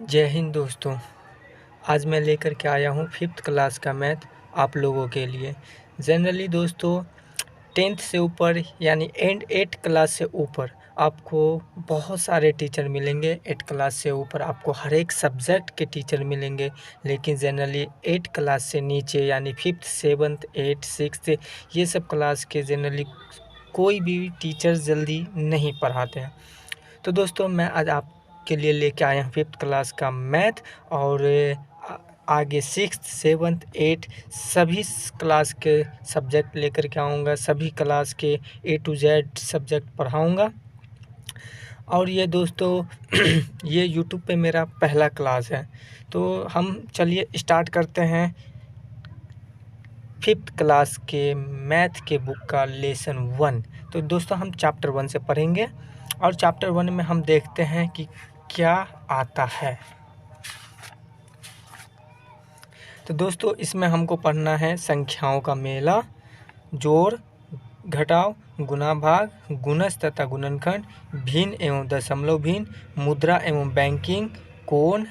जय हिंद दोस्तों। आज मैं लेकर के आया हूँ 5th क्लास का मैथ आप लोगों के लिए। जनरली दोस्तों 10th से ऊपर यानी एंड 8 क्लास से ऊपर आपको बहुत सारे टीचर मिलेंगे। 8 क्लास से ऊपर आपको हर एक सब्जेक्ट के टीचर मिलेंगे, लेकिन जनरली 8 क्लास से नीचे यानी 5th 7th 8th 6th ये सब क्लास के जनरली कोई भी टीचर जल्दी नहीं पढ़ाते हैं। तो दोस्तों मैं आज आपके लिए लेके आया हूँ 5th क्लास का मैथ और आगे 6th 7th 8 सभी क्लास के सब्जेक्ट लेकर के आऊँगा। सभी क्लास के A to Z सब्जेक्ट पढ़ाऊँगा। और ये दोस्तों ये यूट्यूब पे मेरा पहला क्लास है। तो हम चलिए स्टार्ट करते हैं 5th क्लास के मैथ के बुक का लेसन 1। तो दोस्तों हम चैप्टर 1 से पढ़ेंगे और चैप्टर 1 में हम देखते हैं कि क्या आता है। तो दोस्तों इसमें हमको पढ़ना है संख्याओं का मेला, जोड़ घटाव, गुणा भाग, गुणज तथा गुणनखंड, भिन्न एवं दशमलव भिन्न, मुद्रा एवं बैंकिंग, कोण,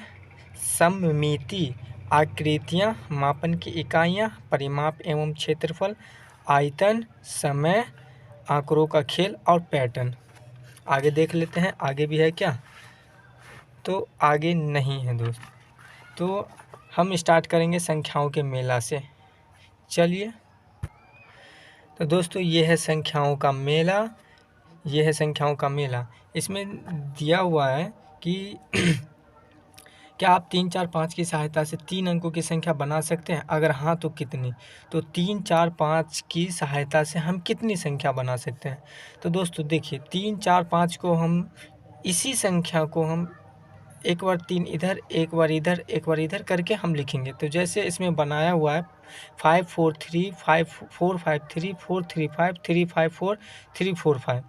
सममिति, आकृतियाँ, मापन की इकाइयाँ, परिमाप एवं क्षेत्रफल, आयतन, समय, आंकड़ों का खेल और पैटर्न। आगे देख लेते हैं आगे भी है क्या। तो आगे नहीं है दोस्त। तो हम स्टार्ट करेंगे संख्याओं के मेला से। चलिए तो दोस्तों ये है संख्याओं का मेला, ये है संख्याओं का मेला। इसमें दिया हुआ है कि क्या आप 3 4 5 की सहायता से 3 अंकों की संख्या बना सकते हैं? अगर हाँ तो कितनी? तो 3 4 5 की सहायता से हम कितनी संख्या बना सकते हैं? तो दोस्तों देखिए 3 4 5 को हम इसी संख्या को हम एक बार 3 इधर एक बार इधर एक बार इधर करके हम लिखेंगे। तो जैसे इसमें बनाया हुआ है 5 4 3 5 4 5 3 4 3 5 3 5 4 3 4 5।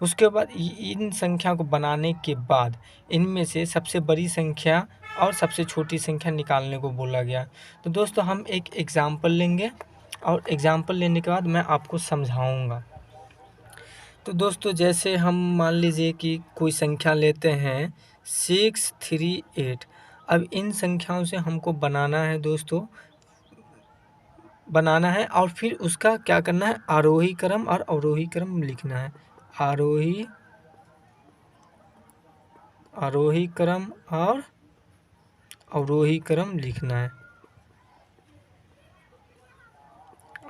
उसके बाद इन संख्या को बनाने के बाद इनमें से सबसे बड़ी संख्या और सबसे छोटी संख्या निकालने को बोला गया। तो दोस्तों हम एक एग्जाम्पल लेंगे और एग्जाम्पल लेने के बाद मैं आपको समझाऊंगा। तो दोस्तों जैसे हम मान लीजिए कि कोई संख्या लेते हैं 6 3 8। अब इन संख्याओं से हमको बनाना है दोस्तों, बनाना है और फिर उसका क्या करना है, आरोही क्रम और अवरोही क्रम लिखना है। आरोही क्रम और अवरोही क्रम लिखना है।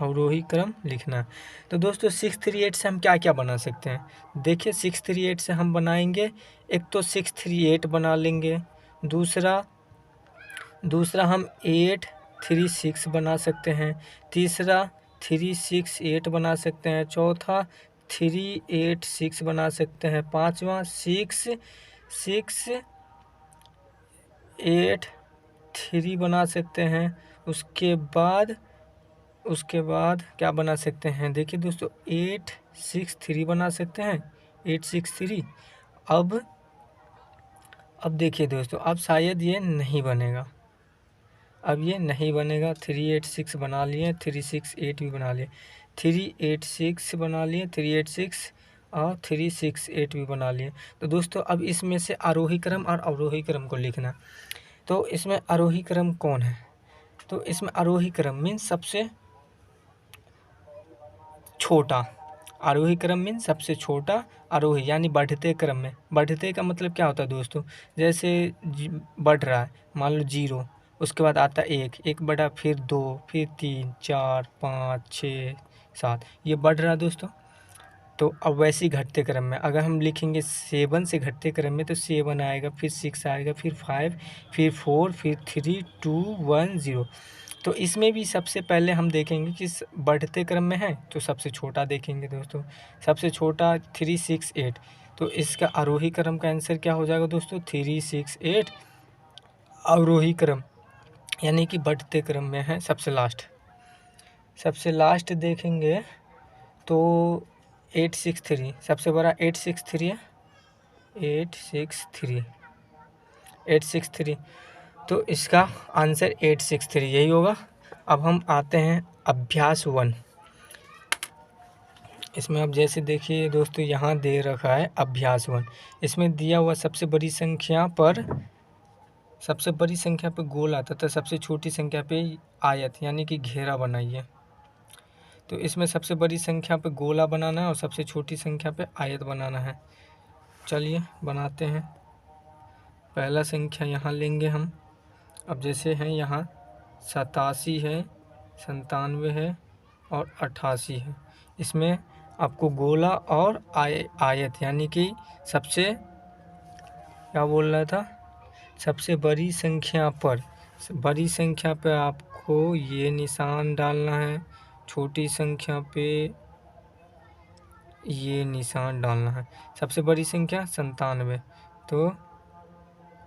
अवरोही क्रम लिखना है। तो दोस्तों 6 3 8 से हम क्या क्या बना सकते हैं? देखिए 6 3 8 से हम बनाएंगे, एक तो 6 3 8 बना लेंगे, दूसरा हम 8 3 6 बना सकते हैं, तीसरा 3 6 8 बना सकते हैं, चौथा 3 8 6 बना सकते हैं, पाँचवा 6 6 8 3 बना सकते हैं। उसके बाद क्या बना सकते हैं? देखिए दोस्तों 8 6 3 बना सकते हैं, 8 6 3। अब देखिए दोस्तों अब शायद ये नहीं बनेगा, अब ये नहीं बनेगा। 3 8 6 बना लिए, 3 6 8 भी बना लिए, 3 8 6 बना लिए, 3 8 6 और 3 6 8 भी बना लिए। तो दोस्तों अब इसमें से आरोही क्रम और अवरोही क्रम को लिखना। तो इसमें आरोही क्रम कौन है? तो इसमें आरोही क्रम मीन्स सबसे छोटा, आरोही क्रम मीन्स सबसे छोटा, आरोही यानी बढ़ते क्रम में। बढ़ते का मतलब क्या होता है दोस्तों? जैसे बढ़ रहा है, मान लो 0, उसके बाद आता है 1, 1 बढ़ा, फिर 2, फिर 3 4 5 6 7, ये बढ़ रहा है दोस्तों। तो अब वैसे ही घटते क्रम में अगर हम लिखेंगे 7 से घटते क्रम में, तो 7 आएगा, फिर 6 आएगा, फिर 5, फिर 4, फिर 3 2 1 0। तो इसमें भी सबसे पहले हम देखेंगे कि बढ़ते क्रम में है तो सबसे छोटा देखेंगे दोस्तों। सबसे छोटा 3 6 8। तो इसका आरोही क्रम का आंसर क्या हो जाएगा दोस्तों? 3 6 8। अवरोही क्रम यानी कि बढ़ते क्रम में है सबसे लास्ट देखेंगे तो 8 6 3 सबसे बड़ा 8 6 3 है, 8 6 3 8 6 3। तो इसका आंसर 8 6 3 यही होगा। अब हम आते हैं अभ्यास 1। इसमें अब जैसे देखिए दोस्तों यहाँ दे रखा है अभ्यास 1। इसमें दिया हुआ सबसे बड़ी संख्या पर सबसे बड़ी संख्या पे गोला तथा सबसे छोटी संख्या पे आयत यानी कि घेरा बनाइए। तो इसमें सबसे बड़ी संख्या पे गोला बनाना है और सबसे छोटी संख्या पे आयत बनाना है। चलिए बनाते हैं। पहला संख्या यहाँ लेंगे हम। अब जैसे हैं यहाँ 87 है, 97 है और 88 है। इसमें आपको गोला और आयत यानी कि सबसे क्या बोल रहा था, सबसे बड़ी संख्या पे आपको ये निशान डालना है, छोटी संख्या पे ये निशान डालना है। सबसे बड़ी संख्या 97, तो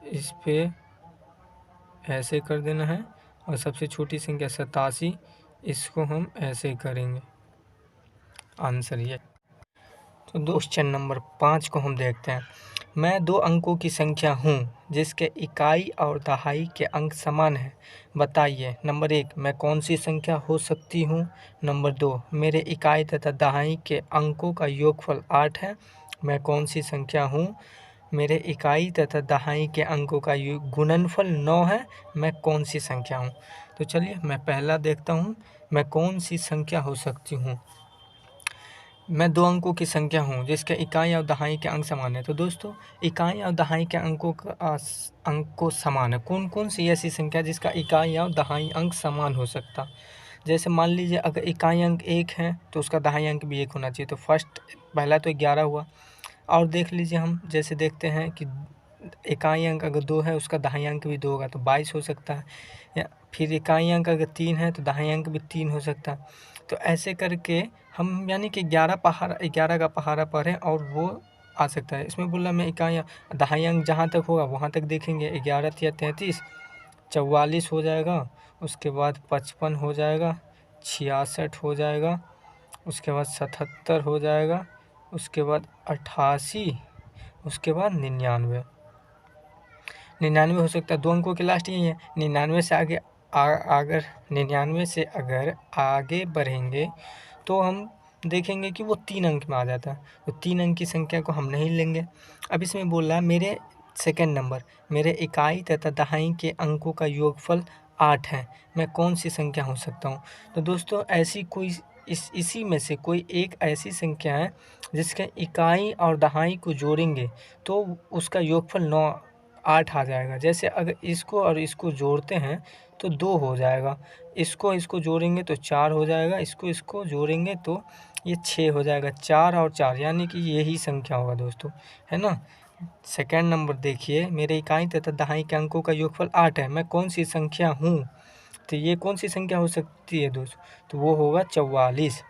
इस पे ऐसे कर देना है और सबसे छोटी संख्या 87, इसको हम ऐसे करेंगे। आंसर ये। तो क्वेश्चन नंबर 5 को हम देखते हैं। मैं 2 अंकों की संख्या हूँ जिसके इकाई और दहाई के अंक समान हैं, बताइए। नंबर 1, मैं कौन सी संख्या हो सकती हूँ। नंबर 2, मेरे इकाई तथा दहाई के अंकों का योगफल 8 है, मैं कौन सी संख्या हूँ। मेरे इकाई तथा दहाई के अंकों का गुणनफल 9 है, मैं कौन सी संख्या हूँ। तो चलिए मैं पहला देखता हूँ, मैं कौन सी संख्या हो सकती हूँ। मैं 2 अंकों की संख्या हूँ जिसके इकाई और दहाई के अंक समान है। तो दोस्तों इकाई और दहाई के अंकों का अंक समान है। कौन कौन सी ऐसी संख्या जिसका इकाई और दहाई अंक समान हो सकता। जैसे मान लीजिए अगर इकाई अंक 1 है तो उसका दहाई अंक भी 1 होना चाहिए। तो पहला तो 11 हुआ। और देख लीजिए हम जैसे देखते हैं कि इकाई अंक अगर 2 है उसका दहाई अंक भी 2 होगा तो 22 हो सकता है। या फिर इकाई अंक अगर 3 है तो दहाई अंक भी 3 हो सकता है। तो ऐसे करके हम यानी कि 11 का पहाड़ा पढ़ें और वो आ सकता है। इसमें बोला मैं इकाई दहाई अंक जहाँ तक होगा वहाँ तक देखेंगे। 11 या 33, 44 हो जाएगा, उसके बाद 55 हो जाएगा, 66 हो जाएगा, उसके बाद 77 हो जाएगा, उसके बाद 88, उसके बाद 99 हो सकता है। 2 अंकों के लास्ट यही है। 99 से आगे अगर 99 से अगर आगे बढ़ेंगे तो हम देखेंगे कि वो 3 अंक में आ जाता है। तो 3 अंक की संख्या को हम नहीं लेंगे। अब इसमें बोल रहा है मेरे सेकंड नंबर, मेरे इकाई तथा दहाई के अंकों का योगफल 8 है, मैं कौन सी संख्या हो सकता हूँ। तो दोस्तों ऐसी कोई इसी में से कोई एक ऐसी संख्या है जिसके इकाई और दहाई को जोड़ेंगे तो उसका योगफल 8 आ जाएगा। जैसे अगर इसको और इसको जोड़ते हैं तो 2 हो जाएगा, इसको जोड़ेंगे तो 4 हो जाएगा, इसको जोड़ेंगे तो ये 6 हो जाएगा। 4 और 4 यानी कि यही संख्या होगा दोस्तों, है ना। सेकंड नंबर देखिए, मेरे इकाई तथा दहाई के अंकों का योगफल 8 है, मैं कौन सी संख्या हूँ। तो ये कौन सी संख्या हो सकती है दोस्तों, तो वो होगा 44।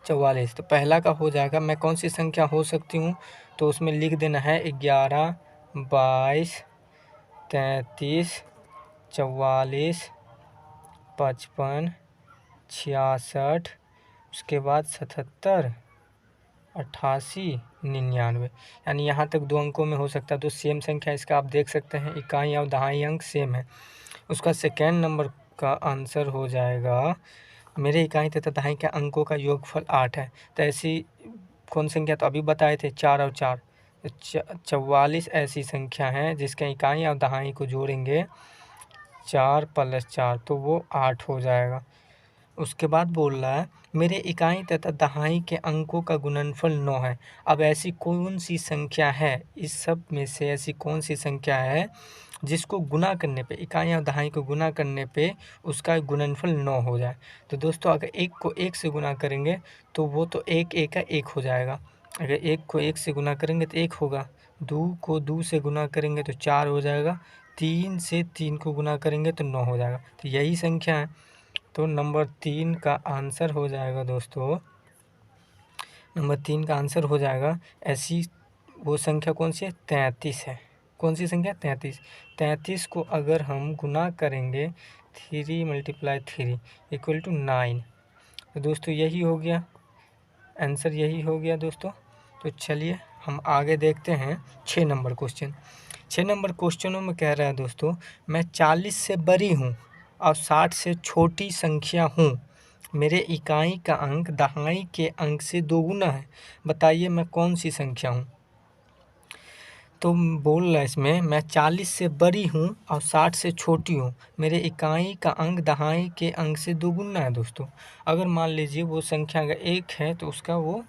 तो पहला का हो जाएगा मैं कौन सी संख्या हो सकती हूँ, तो उसमें लिख देना है 11, 22, 33, 44, 55, 66, उसके बाद 77, 88, 99, यानी यहाँ तक 2 अंकों में हो सकता है। तो सेम संख्या इसका आप देख सकते हैं, इकाई और दहाई अंक सेम है। उसका सेकेंड नंबर का आंसर हो जाएगा मेरे इकाई तथा दहाई के अंकों का योगफल 8 है। तो ऐसी कौन संख्या तो अभी बताए थे 4 और 4, 44 ऐसी संख्या है जिसके इकाई और दहाई को जोड़ेंगे 4 + 4 तो वो 8 हो जाएगा। उसके बाद बोल रहा है मेरे इकाई तथा दहाई के अंकों का गुणनफल 9 है। अब ऐसी कौन सी संख्या है, इस सब में से ऐसी कौन सी संख्या है जिसको गुना करने पे, इकाई और दहाई को गुना करने पे उसका गुणनफल 9 हो जाए। तो दोस्तों अगर 1 को 1 से गुना करेंगे तो वो तो 1 का 1 हो जाएगा। अगर 1 को 1 से गुना करेंगे तो 1 होगा, 2 को 2 से गुना करेंगे तो 4 हो जाएगा, 3 से 3 को गुना करेंगे तो 9 हो जाएगा। तो यही संख्या है। तो नंबर 3 का आंसर हो जाएगा दोस्तों, नंबर 3 का आंसर हो जाएगा ऐसी वो संख्या कौन सी है, 33 है। कौन सी संख्या, 33। 33 को अगर हम गुना करेंगे 3 × 3 = 9। तो दोस्तों यही हो गया आंसर, यही हो गया दोस्तों। तो चलिए हम आगे देखते हैं 6 नंबर क्वेश्चन। 6 नंबर क्वेश्चनों में कह रहा है दोस्तों, मैं 40 से बड़ी हूँ और 60 से छोटी संख्या हूँ, मेरे इकाई का अंक दहाई के अंक से 2 गुना है, बताइए मैं कौन सी संख्या हूँ। तो बोल रहा है इसमें, मैं 40 से बड़ी हूँ और 60 से छोटी हूँ, मेरे इकाई का अंक दहाई के अंक से दोगुना है दोस्तों। अगर मान लीजिए वो संख्या अगर 1 है तो उसका वो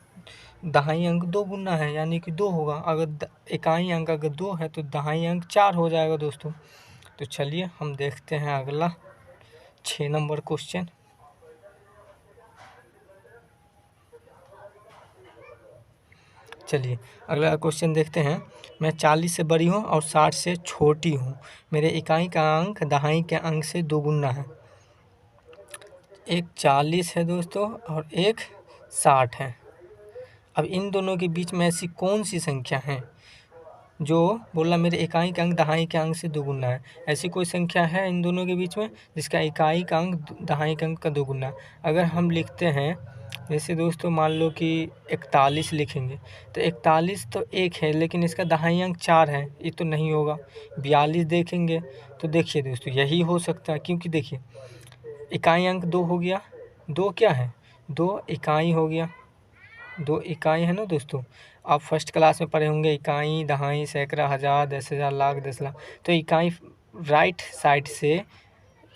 दहाई अंक 2 गुना है, यानी कि 2 होगा। अगर इकाई अंक अगर 2 है तो दहाई अंक 4 हो जाएगा दोस्तों। तो चलिए हम देखते हैं अगला 6 नंबर क्वेश्चन। चलिए अगला क्वेश्चन देखते हैं। मैं 40 से बड़ी हूँ और 60 से छोटी हूँ, मेरे इकाई का अंक दहाई के अंक से दोगुना है। एक 40 है दोस्तों और एक 60 है। अब इन दोनों के बीच में ऐसी कौन सी संख्या है जो बोला मेरे इकाई का अंक दहाई के अंक से दोगुना है? ऐसी कोई संख्या है इन दोनों के बीच में जिसका इकाई का अंक दहाई के अंक का दोगुना है? अगर हम लिखते हैं जैसे दोस्तों मान लो कि 41 लिखेंगे, तो 41 तो 1 है लेकिन इसका दहाई अंक 4 है, ये तो नहीं होगा। 42 देखेंगे तो देखिए दोस्तों यही हो सकता है, क्योंकि देखिए इकाई अंक 2 हो गया, 2 क्या है, 2 इकाई हो गया, 2 इकाई है ना दोस्तों। आप फर्स्ट क्लास में पढ़े होंगे इकाई, दहाई, सैकड़ा, हज़ार, 10,000, लाख, 10 लाख। तो इकाई राइट साइड से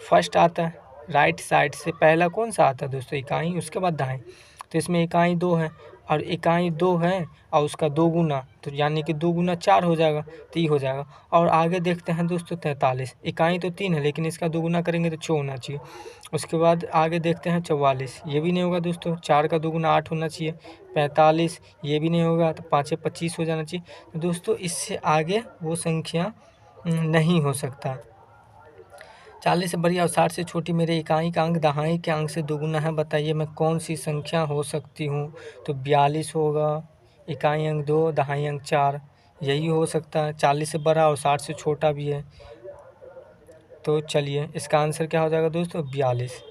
फर्स्ट आता है, राइट साइड से पहला कौन सा आता है दोस्तों, इकाई, उसके बाद दहाई। तो इसमें इकाई 2 है और इकाई 2 है और उसका 2 गुना, तो यानी कि 2 गुना 4 हो जाएगा, तो ये हो जाएगा। और आगे देखते हैं दोस्तों 43, इकाई तो 3 है लेकिन इसका 2 गुना करेंगे तो 6 होना चाहिए। उसके बाद आगे देखते हैं 44, ये भी नहीं होगा दोस्तों, 4 का 2 गुना 8 होना चाहिए। 45, ये भी नहीं होगा, तो 5 25 हो जाना चाहिए। तो दोस्तों इससे आगे वो संख्या नहीं हो सकता। 40 से बड़ी और 60 से छोटी, मेरे इकाई का अंक दहाई के अंक से दोगुना है, बताइए मैं कौन सी संख्या हो सकती हूँ? तो 42 होगा, इकाई अंक 2, दहाई अंक 4, यही हो सकता है। 40 से बड़ा और 60 से छोटा भी है। तो चलिए इसका आंसर क्या हो जाएगा दोस्तों, 42।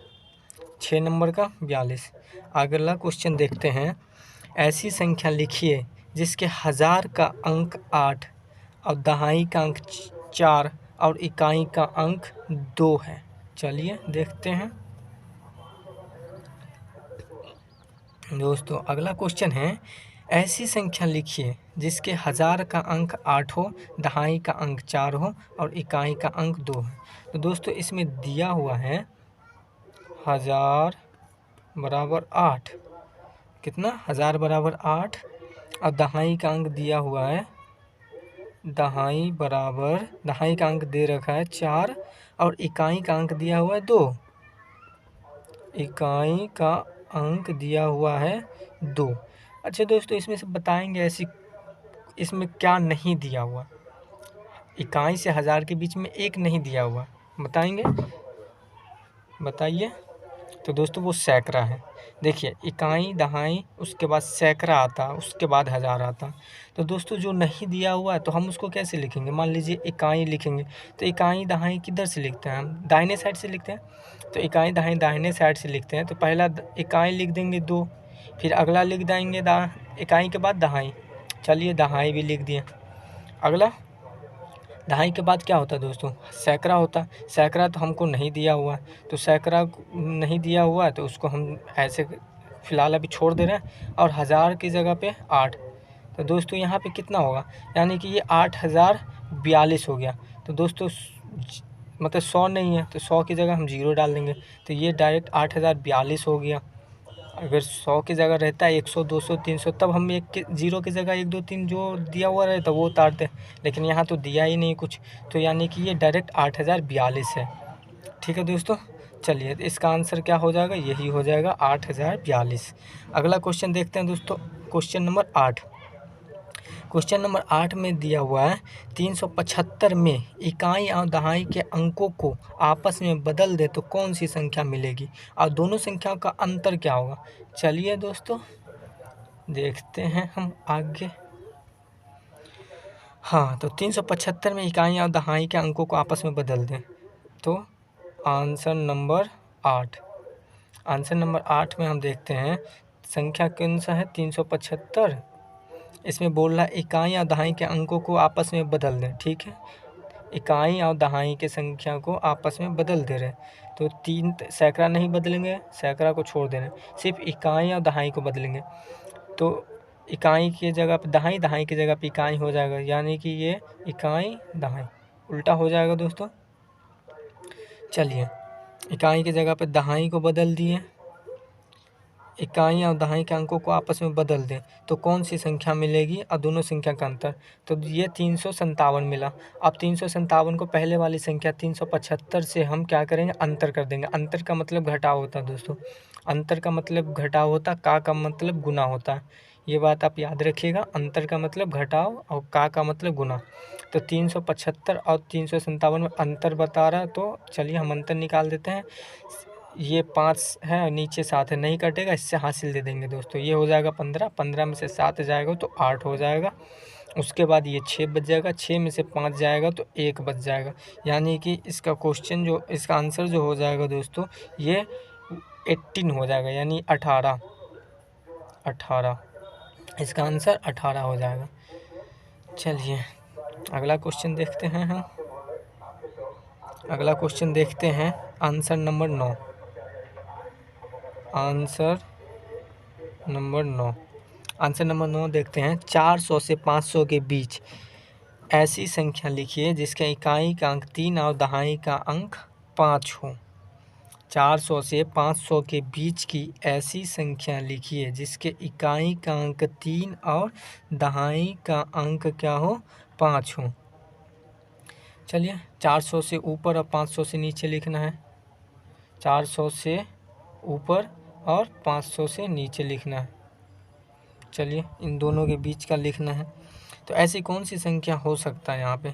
6 नंबर का 42। अगला क्वेश्चन देखते हैं। ऐसी संख्या लिखिए जिसके हज़ार का अंक 8 और दहाई का अंक 4 और इकाई का अंक 2 है। चलिए देखते हैं दोस्तों। अगला क्वेश्चन है, ऐसी संख्या लिखिए जिसके हज़ार का अंक 8 हो, दहाई का अंक 4 हो और इकाई का अंक 2 है। तो दोस्तों इसमें दिया हुआ है 1000 बराबर 8, कितना, 1000 बराबर 8 और दहाई का अंक दिया हुआ है, दहाई बराबर, दहाई का अंक दे रखा है 4 और इकाई का अंक दिया हुआ है 2, इकाई का अंक दिया हुआ है 2। अच्छा दोस्तों इसमें से बताएंगे ऐसी, इसमें क्या नहीं दिया हुआ, इकाई से हज़ार के बीच में एक नहीं दिया हुआ, बताएंगे, बताइए। तो दोस्तों वो सैकड़ा है। देखिए इकाई, दहाई, उसके बाद सैकड़ा आता, उसके बाद हज़ार आता। तो दोस्तों जो नहीं दिया हुआ है तो हम उसको कैसे लिखेंगे? मान लीजिए इकाई लिखेंगे, तो इकाई दहाई किधर से लिखते हैं हम? दाहिने साइड से लिखते हैं। तो इकाई दहाई दाहिने साइड से लिखते हैं, तो पहला इकाई लिख देंगे 2, फिर अगला लिख देंगे इकाई के बाद दहाई। चलिए दहाई भी लिख दिए। अगला दहाई के बाद क्या होता है दोस्तों, सैकड़ा होता है। सैकड़ा तो हमको नहीं दिया हुआ है, तो सैकड़ा नहीं दिया हुआ है तो उसको हम ऐसे फ़िलहाल अभी छोड़ दे रहे हैं। और हज़ार की जगह पे 8, तो दोस्तों यहाँ पे कितना होगा, यानी कि ये 8042 हो गया। तो दोस्तों मतलब 100 नहीं है तो 100 की जगह हम 0 डाल देंगे, तो ये डायरेक्ट 8042 हो गया। अगर 100 की जगह रहता है 100, 200, 300, तब हम एक के 0 की जगह 1, 2, 3 जो दिया हुआ रहता वो उतारते, लेकिन यहाँ तो दिया ही नहीं कुछ, तो यानी कि ये डायरेक्ट 8042 है। ठीक है दोस्तों, चलिए तो इसका आंसर क्या हो जाएगा, यही हो जाएगा 8042। अगला क्वेश्चन देखते हैं दोस्तों, क्वेश्चन नंबर 8। क्वेश्चन नंबर 8 में दिया हुआ है 375 में इकाई और दहाई के अंकों को आपस में बदल दे तो कौन सी संख्या मिलेगी और दोनों संख्याओं का अंतर क्या होगा? चलिए दोस्तों देखते हैं हम आगे। हाँ, तो 375 में इकाई और दहाई के अंकों को आपस में बदल दें तो आंसर नंबर 8, आंसर नंबर 8 में हम देखते हैं संख्या कौन सा है, 375। इसमें बोल रहा है इकाई और दहाई के अंकों को आपस में बदल दें, ठीक है। इकाई और दहाई के संख्या को आपस में बदल दे रहे हैं, तो 3 सैकड़ा नहीं बदलेंगे, सैकड़ा को छोड़ दे रहे हैं, सिर्फ इकाई और दहाई को बदलेंगे। तो इकाई की जगह पे दहाई, दहाई की जगह पे इकाई हो जाएगा, यानी कि ये इकाई दहाई उल्टा हो जाएगा दोस्तों। चलिए इकाई की जगह पे दहाई को बदल दिए, इकाई और दहाई के अंकों को आपस में बदल दें तो कौन सी संख्या मिलेगी और दोनों संख्या का अंतर। तो ये 357 मिला। अब 357 को पहले वाली संख्या 375 से हम क्या करेंगे, अंतर कर देंगे। अंतर का मतलब घटाव होता है दोस्तों, अंतर का मतलब घटाव होता है, का मतलब गुना होता है। ये बात आप याद रखिएगा, अंतर का मतलब घटाव और का मतलब गुना। तो 375 और 357 में अंतर बता रहा है, तो चलिए हम अंतर निकाल देते हैं। ये 5 है और नीचे 7 है, नहीं कटेगा, इससे हासिल दे देंगे दोस्तों। ये हो जाएगा 15, 15 में से 7 जाएगा तो 8 हो जाएगा। उसके बाद ये 6 बच जाएगा, 6 में से 5 जाएगा तो 1 बच जाएगा। यानी कि इसका क्वेश्चन जो, इसका आंसर जो हो जाएगा दोस्तों, ये 18 हो जाएगा, यानी 18। इसका आंसर 18 हो जाएगा। चलिए अगला क्वेश्चन देखते हैं हम। अगला क्वेश्चन देखते हैं आंसर नंबर 9। आंसर नंबर 9 देखते हैं। 400 से 500 के बीच ऐसी संख्या लिखिए जिसके इकाई का अंक 3 और दहाई का अंक 5 हो। 400 से 500 के बीच की ऐसी संख्या लिखिए जिसके इकाई का अंक 3 और दहाई का अंक क्या हो, 5 हो। चलिए 400 से ऊपर और 500 से नीचे लिखना है। 400 से ऊपर और 500 से नीचे लिखना है। चलिए इन दोनों के बीच का लिखना है। तो ऐसी कौन सी संख्या हो सकता है यहाँ पे,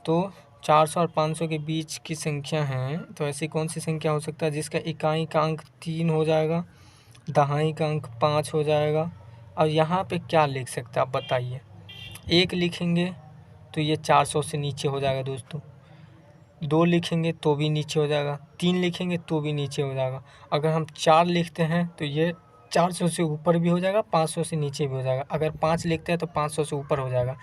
तो 400 और 500 के बीच की संख्या है, तो ऐसी कौन सी संख्या हो सकता है जिसका इकाई का अंक 3 हो जाएगा, दहाई का अंक 5 हो जाएगा। और यहाँ पे क्या लिख सकते हैं आप बताइए। 1 लिखेंगे तो ये 400 से नीचे हो जाएगा दोस्तों, 2 लिखेंगे तो भी नीचे हो जाएगा, 3 लिखेंगे तो भी नीचे हो जाएगा। अगर हम 4 लिखते हैं तो ये 400 से ऊपर भी हो जाएगा, 500 से नीचे भी हो जाएगा। अगर 5 लिखते हैं तो 500 से ऊपर हो जाएगा,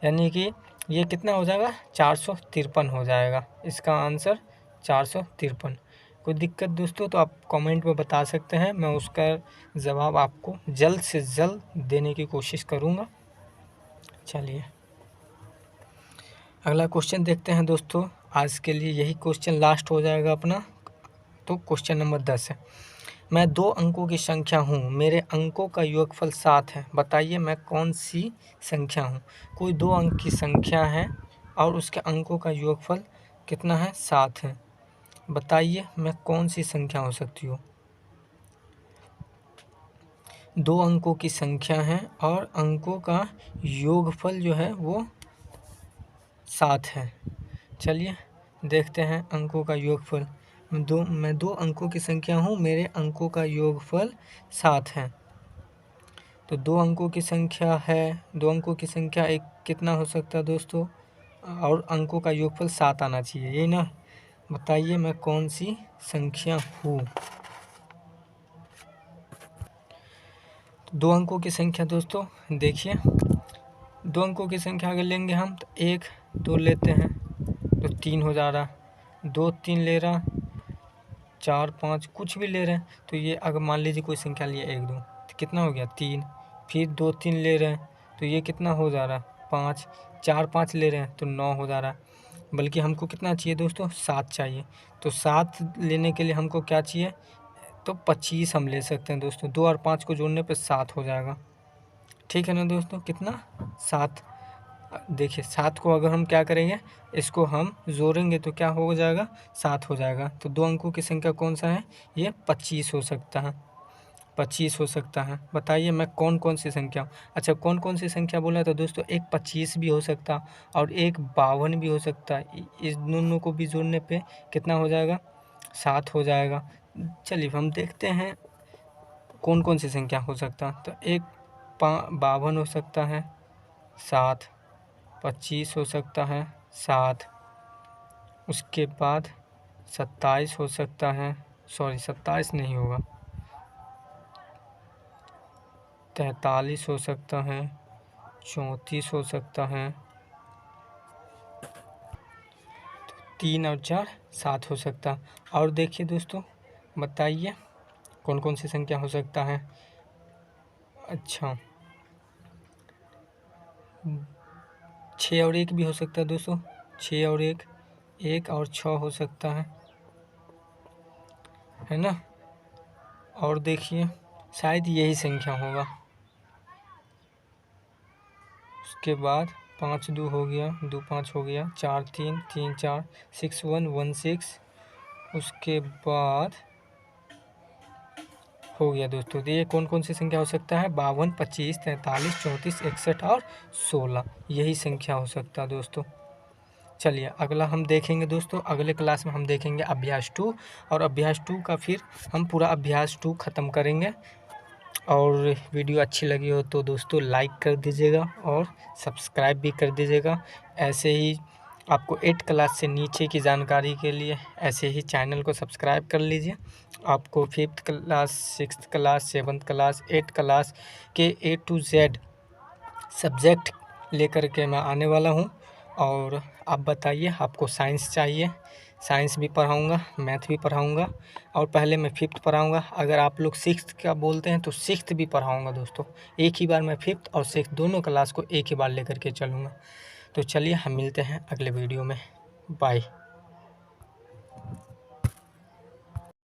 यानी कि ये कितना हो जाएगा, 453 हो जाएगा। इसका आंसर 453। कोई दिक्कत दोस्तों तो आप कमेंट में बता सकते हैं, मैं उसका जवाब आपको जल्द से जल्द देने की कोशिश करूँगा। चलिए अगला क्वेश्चन देखते हैं दोस्तों। आज के लिए यही क्वेश्चन लास्ट हो जाएगा अपना। तो क्वेश्चन नंबर 10 है। मैं 2 अंकों की संख्या हूँ, मेरे अंकों का योगफल 7 है, बताइए मैं कौन सी संख्या हूँ। कोई 2 अंक की संख्या है और उसके अंकों का योगफल कितना है, 7 है। बताइए मैं कौन सी संख्या हो सकती हूँ। 2 अंकों की संख्या है और अंकों का योगफल जो है वो 7 है। चलिए देखते हैं अंकों का योगफल। मैं दो अंकों की संख्या हूँ, मेरे अंकों का योगफल 7 है। तो 2 अंकों की संख्या है, 2 अंकों की संख्या एक कितना हो सकता है दोस्तों, और अंकों का योगफल 7 आना चाहिए, यही ना। बताइए मैं कौन सी संख्या हूँ। 2 अंकों की संख्या दोस्तों देखिए, 2 अंकों की संख्या अगर लेंगे हम तो 1 2 लेते हैं तो 3 हो जा रहा, 2 3 ले रहा, 4 5 कुछ भी ले रहे हैं। तो ये अगर मान लीजिए कोई संख्या लिया 1 2 तो कितना हो गया, 3। फिर 2 3 ले रहे हैं तो ये कितना हो जा रहा, 5। 4 5 ले रहे हैं तो 9 हो जा रहा। बल्कि हमको कितना चाहिए दोस्तों, 7 चाहिए। तो 7 लेने के लिए हमको क्या चाहिए, तो 25 हम ले सकते हैं दोस्तों। 2 और 5 को जोड़ने पर 7 हो जाएगा, ठीक है ना दोस्तों। कितना, 7। देखिए 7 को अगर हम क्या करेंगे, इसको हम जोड़ेंगे तो क्या हो जाएगा, 7 हो जाएगा। तो 2 अंकों की संख्या कौन सा है, ये 25 हो सकता है, 25 हो सकता है। बताइए मैं कौन कौन सी संख्या। अच्छा कौन कौन सी संख्या बोला तो दोस्तों, एक 25 भी हो सकता और एक 52 भी हो सकता है। इस दोनों को भी जोड़ने पे कितना हो जाएगा, 7 हो जाएगा। चलिए हम देखते हैं कौन कौन सी संख्या हो सकता। तो एक 52 हो सकता है, 7, 25 हो सकता है, 7। उसके बाद 27 हो सकता है, सॉरी 27 नहीं होगा, 43 हो सकता है, 34 हो सकता है, 3 और 4 7 हो सकता। और देखिए दोस्तों बताइए कौन कौन सी संख्या हो सकता है। अच्छा 6 और 1 भी हो सकता है दोस्तों, 6 और 1, 1 और 6 हो सकता है ना। और देखिए शायद यही संख्या होगा। उसके बाद 5 2 हो गया, 2 5 हो गया, 4 3 3 4, 6 1 1 6। उसके बाद हो गया दोस्तों। तो ये कौन कौन सी संख्या हो सकता है? 52 25 43 34 61 और 16, यही संख्या हो सकता है दोस्तों। चलिए अगला हम देखेंगे दोस्तों, अगले क्लास में हम देखेंगे अभ्यास 2, और अभ्यास 2 का फिर हम पूरा अभ्यास 2 ख़त्म करेंगे। और वीडियो अच्छी लगी हो तो दोस्तों लाइक कर दीजिएगा और सब्सक्राइब भी कर दीजिएगा। ऐसे ही आपको 8 क्लास से नीचे की जानकारी के लिए ऐसे ही चैनल को सब्सक्राइब कर लीजिए। आपको 5th class 6th class 7th class 8th class के A to Z सब्जेक्ट लेकर के मैं आने वाला हूँ। और आप बताइए आपको साइंस चाहिए, साइंस भी पढ़ाऊँगा, मैथ भी पढ़ाऊँगा, और पहले मैं 5th पढ़ाऊँगा। अगर आप लोग 6th का बोलते हैं तो 6th भी पढ़ाऊँगा दोस्तों। एक ही बार मैं 5th और 6th दोनों क्लास को एक ही बार लेकर के चलूँगा। तो चलिए हम मिलते हैं अगले वीडियो में। बाय।